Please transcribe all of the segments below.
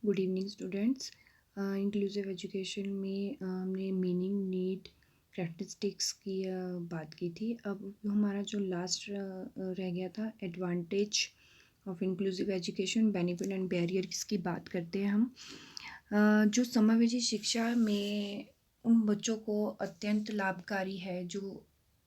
Good evening students. Inclusive education में हमने meaning, need, characteristics की बात की थी। अब हमारा जो लास्ट रह गया था, advantage of inclusive education, benefit and barrier, इसकी बात करते हैं हम। जो समावेशी शिक्षा में उन बच्चों को अत्यंत लाभकारी है, जो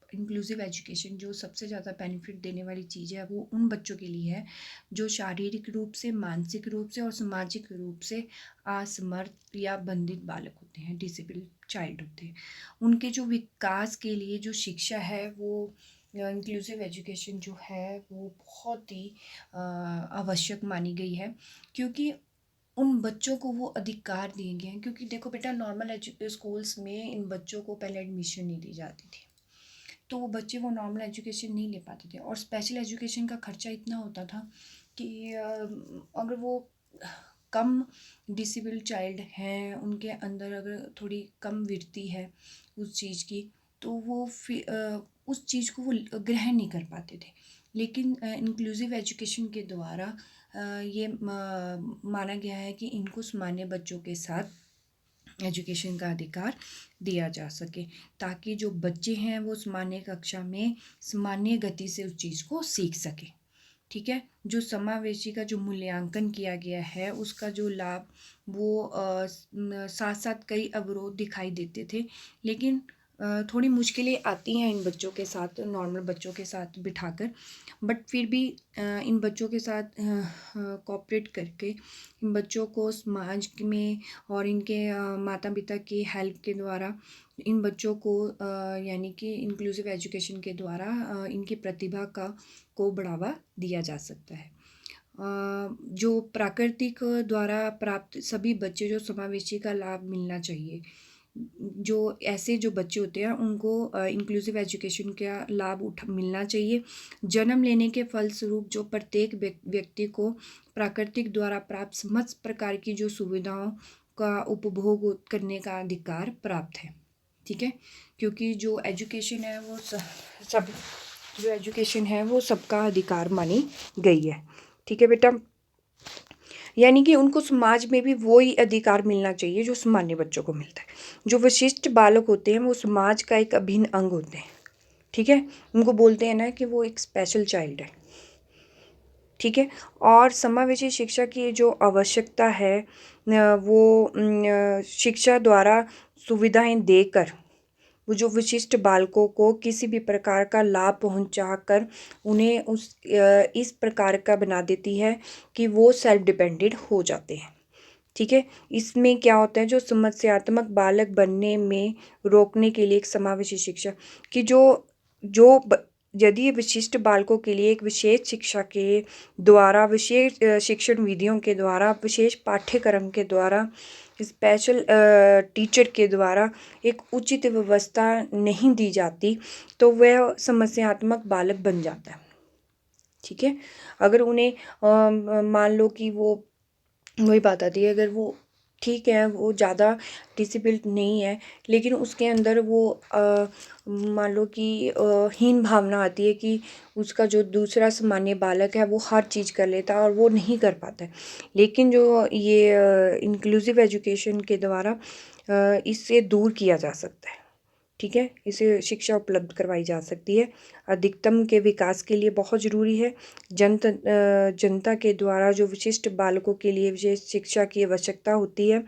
इंक्लूसिव एजुकेशन जो सबसे ज़्यादा बेनिफिट देने वाली चीज़ है, वो उन बच्चों के लिए है जो शारीरिक रूप से, मानसिक रूप से और सामाजिक रूप से असमर्थ या बंधित बालक होते हैं, डिसेबल्ड चाइल्ड होते हैं। उनके जो विकास के लिए जो शिक्षा है, वो इंक्लूसिव एजुकेशन जो है वो बहुत ही आवश्यक मानी गई है, क्योंकि उन बच्चों को वो अधिकार दिए गए हैं। क्योंकि देखो बेटा, नॉर्मल स्कूल्स में इन बच्चों को पहले एडमिशन नहीं दी जाती थी, तो वो बच्चे वो नॉर्मल एजुकेशन नहीं ले पाते थे, और स्पेशल एजुकेशन का खर्चा इतना होता था कि अगर वो कम डिसेबल्ड चाइल्ड हैं, उनके अंदर अगर थोड़ी कम वृत्ति है उस चीज़ की, तो वो उस चीज़ को वो ग्रहण नहीं कर पाते थे। लेकिन इंक्लूसिव एजुकेशन के द्वारा ये माना गया है कि इनको सामान्य बच्चों के साथ एजुकेशन का अधिकार दिया जा सके, ताकि जो बच्चे हैं वो सामान्य कक्षा में सामान्य गति से उस चीज़ को सीख सके। ठीक है। जो समावेशी का जो मूल्यांकन किया गया है, उसका जो लाभ वो साथ साथ कई अवरोध दिखाई देते थे, लेकिन थोड़ी मुश्किलें आती हैं इन बच्चों के साथ, नॉर्मल बच्चों के साथ बिठाकर, बट फिर भी इन बच्चों के साथ कोऑपरेट करके इन बच्चों को समाज में और इनके माता पिता की हेल्प के द्वारा इन बच्चों को यानी कि इंक्लूसिव एजुकेशन के द्वारा इनकी प्रतिभा को बढ़ावा दिया जा सकता है। जो प्राकृतिक द्वारा प्राप्त सभी बच्चे जो समावेशी का लाभ मिलना चाहिए, जो ऐसे जो बच्चे होते हैं उनको इंक्लूसिव एजुकेशन का लाभ मिलना चाहिए। जन्म लेने के फलस्वरूप जो प्रत्येक व्यक्ति को प्राकृतिक द्वारा प्राप्त समस्त प्रकार की जो सुविधाओं का उपभोग करने का अधिकार प्राप्त है। ठीक है। क्योंकि जो एजुकेशन है वो सब जो एजुकेशन है वो सबका अधिकार मानी गई है। ठीक है बेटा, यानी कि उनको समाज में भी वो ही अधिकार मिलना चाहिए जो सामान्य बच्चों को मिलता है। जो विशिष्ट बालक होते हैं वो समाज का एक अभिन्न अंग होते हैं। ठीक है। उनको बोलते हैं ना कि वो एक स्पेशल चाइल्ड है। ठीक है। और समावेशी शिक्षा की जो आवश्यकता है वो शिक्षा द्वारा सुविधाएं देकर वो जो विशिष्ट बालकों को किसी भी प्रकार का लाभ पहुंचाकर उन्हें इस प्रकार का बना देती है कि वो सेल्फ डिपेंडेंट हो जाते हैं। ठीक है। इसमें क्या होता है, जो समस्यात्मक बालक बनने में रोकने के लिए एक समावेशी शिक्षा की जो यदि विशिष्ट बालकों के लिए एक विशेष शिक्षा के द्वारा, विशेष शिक्षण विधियों के द्वारा, विशेष पाठ्यक्रम के द्वारा, स्पेशल टीचर के द्वारा एक उचित व्यवस्था नहीं दी जाती, तो वह समस्यात्मक बालक बन जाता है। ठीक है। अगर उन्हें मान लो कि वो वही बात आती है, अगर वो ठीक है, वो ज़्यादा डिसिप्लिन नहीं है, लेकिन उसके अंदर वो मान लो कि हीन भावना आती है कि उसका जो दूसरा सामान्य बालक है वो हर चीज़ कर लेता है और वो नहीं कर पाता है। लेकिन जो ये इंक्लूसिव एजुकेशन के द्वारा इससे दूर किया जा सकता है। ठीक है। इसे शिक्षा उपलब्ध करवाई जा सकती है। अधिकतम के विकास के लिए बहुत ज़रूरी है। जनता के द्वारा जो विशिष्ट बालकों के लिए विशेष शिक्षा की आवश्यकता होती है,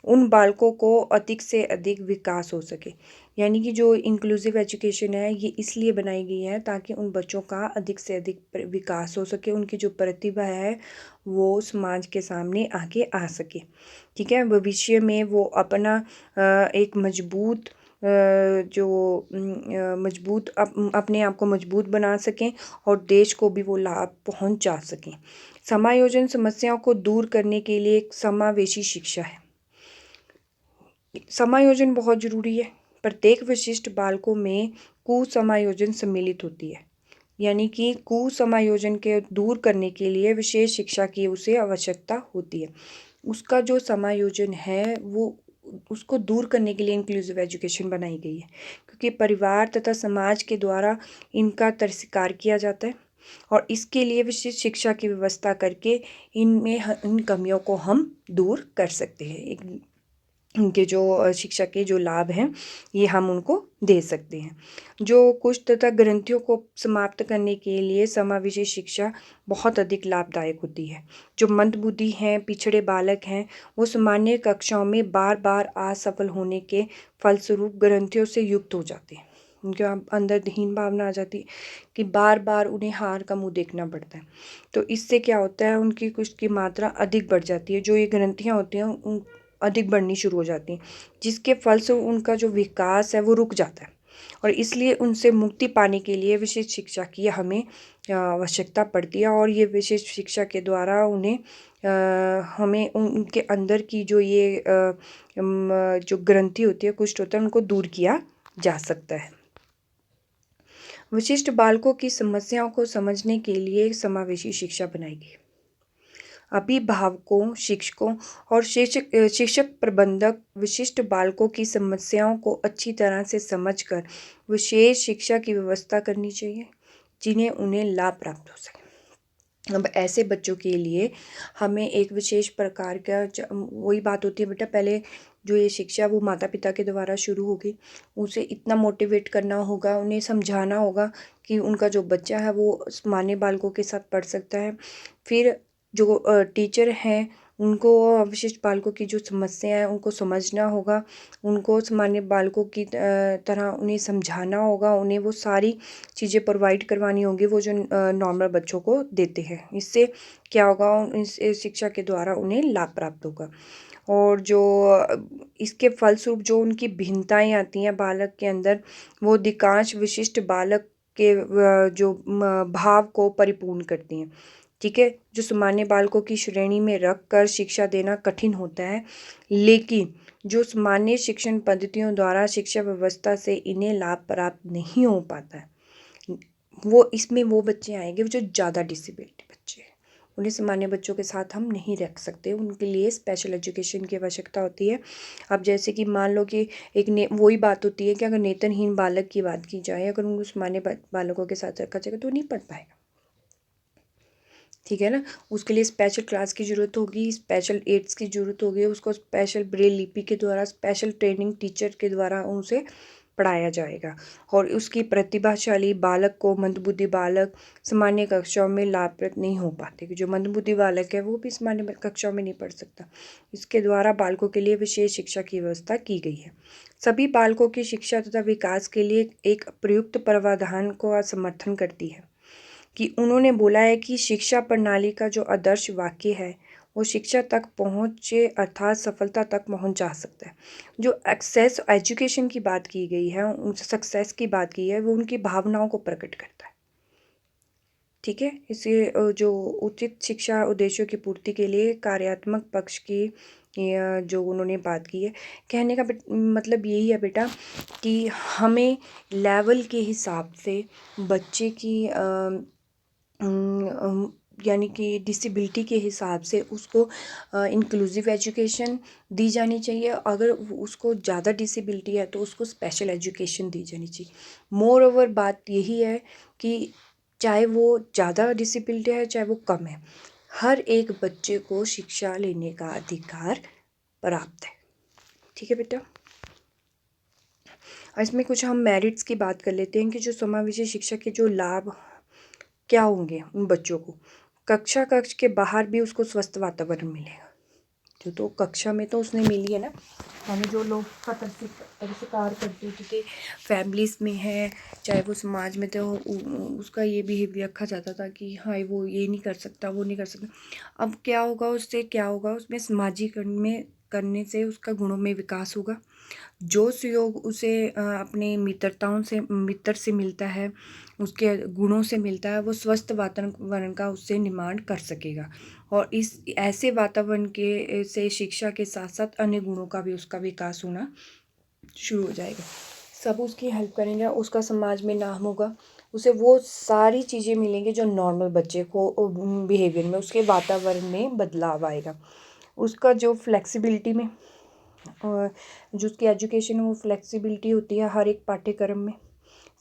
उन बालकों को अधिक से अधिक विकास हो सके। यानी कि जो इंक्लूसिव एजुकेशन है ये इसलिए बनाई गई है ताकि उन बच्चों का अधिक से अधिक विकास हो सके, उनकी जो प्रतिभा है वो समाज के सामने आगे आ सके। ठीक है। भविष्य में वो अपना एक मजबूत जो मजबूत अपने आप को मजबूत बना सकें और देश को भी वो लाभ पहुंचा सकें। समायोजन समस्याओं को दूर करने के लिए एक समावेशी शिक्षा है। समायोजन बहुत ज़रूरी है। प्रत्येक विशिष्ट बालकों में कुसमायोजन सम्मिलित होती है, यानी कि कुसमायोजन के दूर करने के लिए विशेष शिक्षा की उसे आवश्यकता होती है। उसका जो समायोजन है वो उसको दूर करने के लिए इंक्लूसिव एजुकेशन बनाई गई है, क्योंकि परिवार तथा समाज के द्वारा इनका तिरस्कार किया जाता है। और इसके लिए विशेष शिक्षा की व्यवस्था करके इन कमियों को हम दूर कर सकते हैं। इनके जो शिक्षा के जो लाभ हैं ये हम उनको दे सकते हैं। जो कुष्ठ तथा ग्रंथियों को समाप्त करने के लिए समावेशी शिक्षा बहुत अधिक लाभदायक होती है। जो मंदबुद्धि हैं, पिछड़े बालक हैं, वो सामान्य कक्षाओं में बार बार असफल होने के फलस्वरूप ग्रंथियों से युक्त हो जाते हैं। उनके अंदर हीन भावना आ जाती है कि बार बार उन्हें हार का मुँह देखना पड़ता है। तो इससे क्या होता है, उनकी कुष्ठ की मात्रा अधिक बढ़ जाती है। जो ये ग्रंथियाँ होती हैं उन अधिक बढ़नी शुरू हो जाती हैं, जिसके फल से उनका जो विकास है वो रुक जाता है। और इसलिए उनसे मुक्ति पाने के लिए विशेष शिक्षा की हमें आवश्यकता पड़ती है। और ये विशेष शिक्षा के द्वारा उन्हें हमें उनके अंदर की जो ये जो ग्रंथि होती है, कुष्ठ होता है, उनको दूर किया जा सकता है। विशिष्ट बालकों की समस्याओं को समझने के लिए समावेशी शिक्षा बनाई गई। अभिभावकों, शिक्षकों और शिक्षक प्रबंधक विशिष्ट बालकों की समस्याओं को अच्छी तरह से समझकर विशेष शिक्षा की व्यवस्था करनी चाहिए, जिन्हें उन्हें लाभ प्राप्त हो सके। अब ऐसे बच्चों के लिए हमें एक विशेष प्रकार का वही बात होती है बेटा, पहले जो ये शिक्षा वो माता पिता के द्वारा शुरू होगी। उसे इतना मोटिवेट करना होगा, उन्हें समझाना होगा कि उनका जो बच्चा है वो सामान्य बालकों के साथ पढ़ सकता है। फिर जो टीचर हैं उनको विशिष्ट बालकों की जो समस्या है उनको समझना होगा, उनको सामान्य बालकों की तरह उन्हें समझाना होगा, उन्हें वो सारी चीज़ें प्रोवाइड करवानी होंगी वो जो नॉर्मल बच्चों को देते हैं। इससे क्या होगा, इस शिक्षा के द्वारा उन्हें लाभ प्राप्त होगा। और जो इसके फलस्वरूप जो उनकी भिन्नताएं आती हैं बालक के अंदर, वो अधिकांश विशिष्ट बालक के जो भाव को परिपूर्ण करती हैं। ठीक है, जो सामान्य बालकों की श्रेणी में रख कर शिक्षा देना कठिन होता है, लेकिन जो सामान्य शिक्षण पद्धतियों द्वारा शिक्षा व्यवस्था से इन्हें लाभ प्राप्त नहीं हो पाता है, वो इसमें वो बच्चे आएंगे जो ज़्यादा डिसेबिलिटी बच्चे हैं। उन्हें सामान्य बच्चों के साथ हम नहीं रख सकते, उनके लिए स्पेशल एजुकेशन की आवश्यकता होती है। अब जैसे कि मान लो कि वही बात होती है कि अगर नेत्रहीन बालक की बात की जाए, अगर उनको सामान्य बालकों के साथ रखा जाएगा तो नहीं पढ़ पाएगा। ठीक है ना, उसके लिए स्पेशल क्लास की ज़रूरत होगी, स्पेशल एड्स की ज़रूरत होगी, उसको स्पेशल ब्रेल लिपि के द्वारा स्पेशल ट्रेनिंग टीचर के द्वारा उनसे पढ़ाया जाएगा। और उसकी प्रतिभाशाली बालक को मंदबुद्धि बालक सामान्य कक्षाओं में लाभप्रद नहीं हो पाते, कि जो मंदबुद्धि बालक है वो भी सामान्य कक्षाओं में नहीं पढ़ सकता। इसके द्वारा बालकों के लिए विशेष शिक्षा की व्यवस्था की गई है। सभी बालकों की शिक्षा तथा विकास के लिए एक प्रयुक्त प्रावधान को समर्थन करती है कि उन्होंने बोला है कि शिक्षा प्रणाली का जो आदर्श वाक्य है वो शिक्षा तक पहुँचे अर्थात सफलता तक पहुँच जा सकता है। जो एक्सेस एजुकेशन की बात की गई है, उन सक्सेस की बात की है, वो उनकी भावनाओं को प्रकट करता है। ठीक है, इसे जो उचित शिक्षा उद्देश्यों की पूर्ति के लिए कार्यात्मक पक्ष की जो उन्होंने बात की है, कहने का मतलब यही है बेटा कि हमें लेवल के हिसाब से बच्चे की यानी कि डिसेबिलिटी के हिसाब से उसको इंक्लूसिव एजुकेशन दी जानी चाहिए। अगर उसको ज़्यादा डिसेबिलिटी है तो उसको स्पेशल एजुकेशन दी जानी चाहिए। मोर ओवर बात यही है कि चाहे वो ज़्यादा डिसेबिलिटी है चाहे वो कम है, हर एक बच्चे को शिक्षा लेने का अधिकार प्राप्त है। ठीक है बेटा, इसमें कुछ हम मेरिट्स की बात कर लेते हैं कि जो समावेशी शिक्षा के जो लाभ क्या होंगे उन बच्चों को। कक्ष के बाहर भी उसको स्वस्थ वातावरण मिलेगा। तो कक्षा में तो उसने मिली है ना, हमें जो लोग का तिरस्कार करते थे फैमिलीज़ में है चाहे वो समाज में, तो उसका ये बिहेवियर रखा जाता था कि हाँ वो ये नहीं कर सकता, वो नहीं कर सकता। अब क्या होगा उससे, क्या होगा उसमें समाजीकरण में करने से उसका गुणों में विकास होगा। जो सहयोग उसे अपने मित्र से मिलता है, उसके गुणों से मिलता है, वो स्वस्थ वातावरण का उससे निर्माण कर सकेगा। और इस ऐसे वातावरण के से शिक्षा के साथ साथ अन्य गुणों का भी उसका विकास होना शुरू हो जाएगा। सब उसकी हेल्प करेंगे, उसका समाज में नाम होगा, उसे वो सारी चीज़ें मिलेंगी जो नॉर्मल बच्चे को बिहेवियर में, उसके वातावरण में बदलाव आएगा। उसका जो फ्लेक्सिबिलिटी में और जो उसकी एजुकेशन है वो फ्लेक्सिबिलिटी होती है हर एक पाठ्यक्रम में।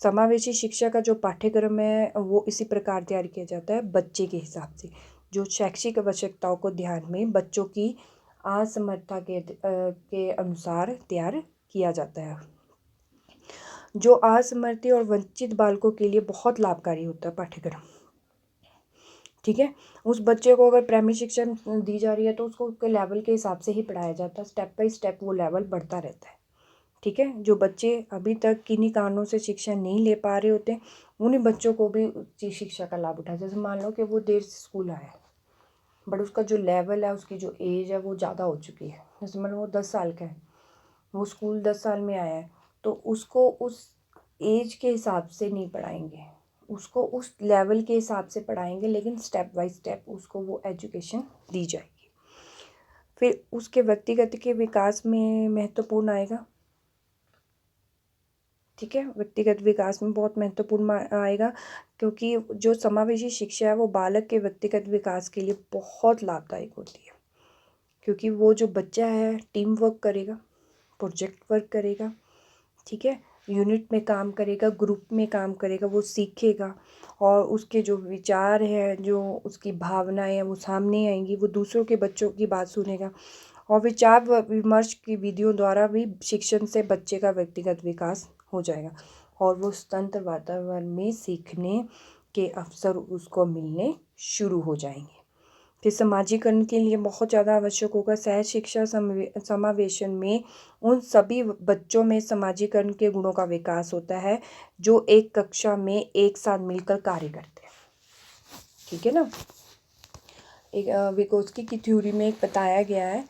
समावेशी शिक्षा का जो पाठ्यक्रम है वो इसी प्रकार तैयार किया जाता है बच्चे के हिसाब से, जो शैक्षिक आवश्यकताओं को ध्यान में बच्चों की असमर्थता के अनुसार तैयार किया जाता है, जो असमर्थ और वंचित बालकों के लिए बहुत लाभकारी होता है पाठ्यक्रम। ठीक है, उस बच्चे को अगर प्राइमरी शिक्षा दी जा रही है तो उसको उसके लेवल के हिसाब से ही पढ़ाया जाता है, स्टेप बाय स्टेप वो लेवल बढ़ता रहता है। ठीक है, जो बच्चे अभी तक किन्हीं कारणों से शिक्षा नहीं ले पा रहे होते उन्हीं बच्चों को भी उच्च शिक्षा का लाभ उठाए। जैसे मान लो कि वो देर से स्कूल आया है बट उसका जो लेवल है, उसकी जो एज है वो ज़्यादा हो चुकी है। जैसे मान लो वो 10 साल का है, वो स्कूल 10 साल में आया है, तो उसको उस एज के हिसाब से नहीं पढ़ाएंगे, उसको उस लेवल के हिसाब से पढ़ाएंगे, लेकिन स्टेप बाय स्टेप उसको वो एजुकेशन दी जाएगी। फिर उसके व्यक्तिगत के विकास में महत्वपूर्ण आएगा। ठीक है, व्यक्तिगत विकास में बहुत महत्वपूर्ण आएगा, क्योंकि जो समावेशी शिक्षा है वो बालक के व्यक्तिगत विकास के लिए बहुत लाभदायक होती है, क्योंकि वो जो बच्चा है टीम वर्क करेगा, प्रोजेक्ट वर्क करेगा। ठीक है, यूनिट में काम करेगा, ग्रुप में काम करेगा, वो सीखेगा और उसके जो विचार है, जो उसकी भावनाएं हैं वो सामने आएंगी, वो दूसरों के बच्चों की बात सुनेगा और विचार विमर्श की विधियों द्वारा भी शिक्षण से बच्चे का व्यक्तिगत विकास हो जाएगा और वो स्वतंत्र वातावरण में सीखने के अवसर उसको मिलने शुरू हो जाएंगे। फिर समाजीकरण के लिए बहुत ज़्यादा आवश्यक होगा सह शिक्षा समावेशन में उन सभी बच्चों में समाजीकरण के गुणों का विकास होता है जो एक कक्षा में एक साथ मिलकर कार्य करते हैं। ठीक है ना, एक विगोत्स्की की थ्योरी में एक बताया गया है,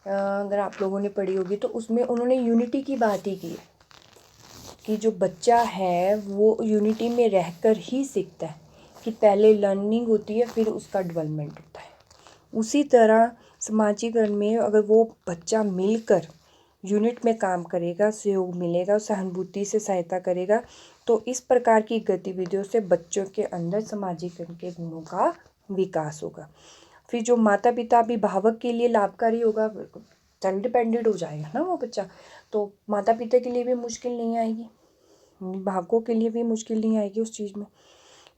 अगर आप लोगों ने पढ़ी होगी तो उसमें उन्होंने यूनिटी की बात ही की है कि जो बच्चा है वो यूनिटी में रहकर ही सीखता है, कि पहले लर्निंग होती है फिर उसका डेवलपमेंट होता है। उसी तरह समाजीकरण में अगर वो बच्चा मिलकर यूनिट में काम करेगा, सहयोग मिलेगा, सहानुभूति से सहायता करेगा, तो इस प्रकार की गतिविधियों से बच्चों के अंदर समाजीकरण के गुणों का विकास होगा। फिर जो माता पिता अभिभावक के लिए लाभकारी होगा, सेल्फ डिपेंडेंट हो जाएगा ना वो बच्चा, तो माता पिता के लिए भी मुश्किल नहीं आएगी, अभिभावकों के लिए भी मुश्किल नहीं आएगी उस चीज़ में।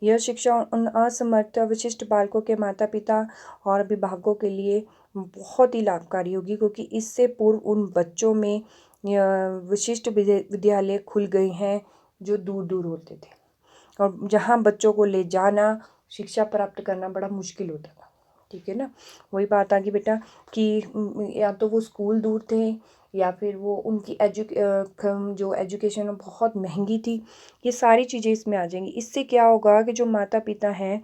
यह शिक्षा उन असमर्थ विशिष्ट बालकों के माता पिता और अभिभावकों के लिए बहुत ही लाभकारी होगी, क्योंकि इससे पूर्व उन बच्चों में विशिष्ट विद्यालय खुल गए हैं जो दूर दूर होते थे और जहाँ बच्चों को ले जाना, शिक्षा प्राप्त करना बड़ा मुश्किल होता था। ठीक है ना, वही बात आ गई बेटा कि या तो वो स्कूल दूर थे या फिर वो उनकी जो एजुकेशन बहुत महंगी थी। ये सारी चीज़ें इसमें आ जाएंगी। इससे क्या होगा कि जो माता पिता हैं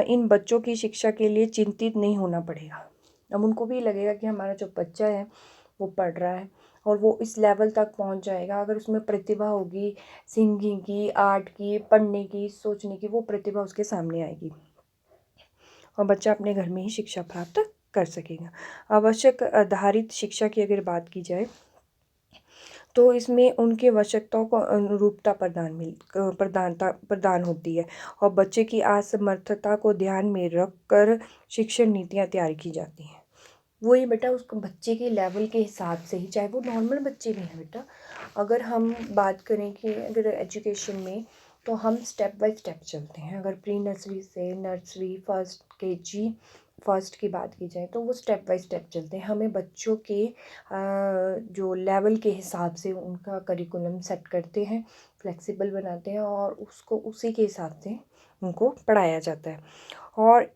इन बच्चों की शिक्षा के लिए चिंतित नहीं होना पड़ेगा। अब उनको भी लगेगा कि हमारा जो बच्चा है वो पढ़ रहा है और वो इस लेवल तक पहुंच जाएगा। अगर उसमें प्रतिभा होगी सिंगिंग की, आर्ट की, पढ़ने की, सोचने की, वो प्रतिभा उसके सामने आएगी और बच्चा अपने घर में ही शिक्षा प्राप्त कर सकेगा। आवश्यक आधारित शिक्षा की अगर बात की जाए तो इसमें उनकी आवश्यकताओं को अनुरूपता प्रदान होती है और बच्चे की असमर्थता को ध्यान में रख कर शिक्षण नीतियाँ तैयार की जाती हैं। वही बेटा उसको बच्चे के लेवल के हिसाब से ही, चाहे वो नॉर्मल बच्चे भी हैं बेटा। अगर हम बात करें कि अगर एजुकेशन में, तो हम स्टेप बाय स्टेप चलते हैं। अगर प्री नर्सरी से नर्सरी, फर्स्ट केजी, फर्स्ट की बात की जाए तो वो स्टेप बाय स्टेप चलते हैं। हमें बच्चों के जो लेवल के हिसाब से उनका करिकुलम सेट करते हैं, फ्लेक्सिबल बनाते हैं और उसको उसी के हिसाब से उनको पढ़ाया जाता है। और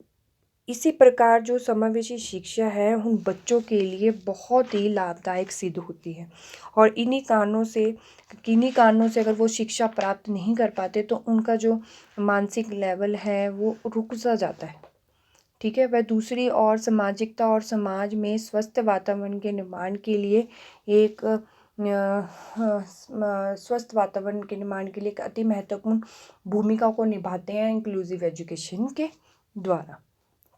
इसी प्रकार जो समावेशी शिक्षा है उन बच्चों के लिए बहुत ही लाभदायक सिद्ध होती है और किन्हीं कारणों से अगर वो शिक्षा प्राप्त नहीं कर पाते तो उनका जो मानसिक लेवल है वो रुक सा जाता है। ठीक है, वह दूसरी और सामाजिकता और समाज में स्वस्थ वातावरण के निर्माण के लिए एक स्वस्थ वातावरण के निर्माण के लिए एक अति महत्वपूर्ण भूमिका को निभाते हैं इंक्लूसिव एजुकेशन के द्वारा।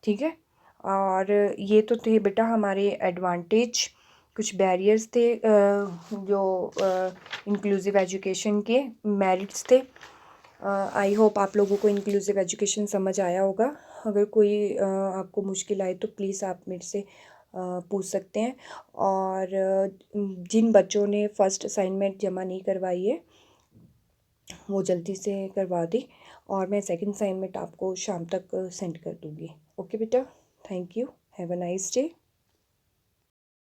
ठीक है, और ये तो थे बेटा हमारे एडवांटेज, कुछ बैरियर्स थे जो इंक्लूसिव एजुकेशन के मेरिट्स थे। आई होप आप लोगों को इंक्लूसिव एजुकेशन समझ आया होगा। अगर कोई आपको मुश्किल आए तो प्लीज़ आप मेरे से पूछ सकते हैं। और जिन बच्चों ने फ़र्स्ट असाइनमेंट जमा नहीं करवाई है वो जल्दी से करवा दें और मैं सेकंड असाइनमेंट आपको शाम तक सेंड कर दूँगी। ओके बेटा, thank you, have a nice day.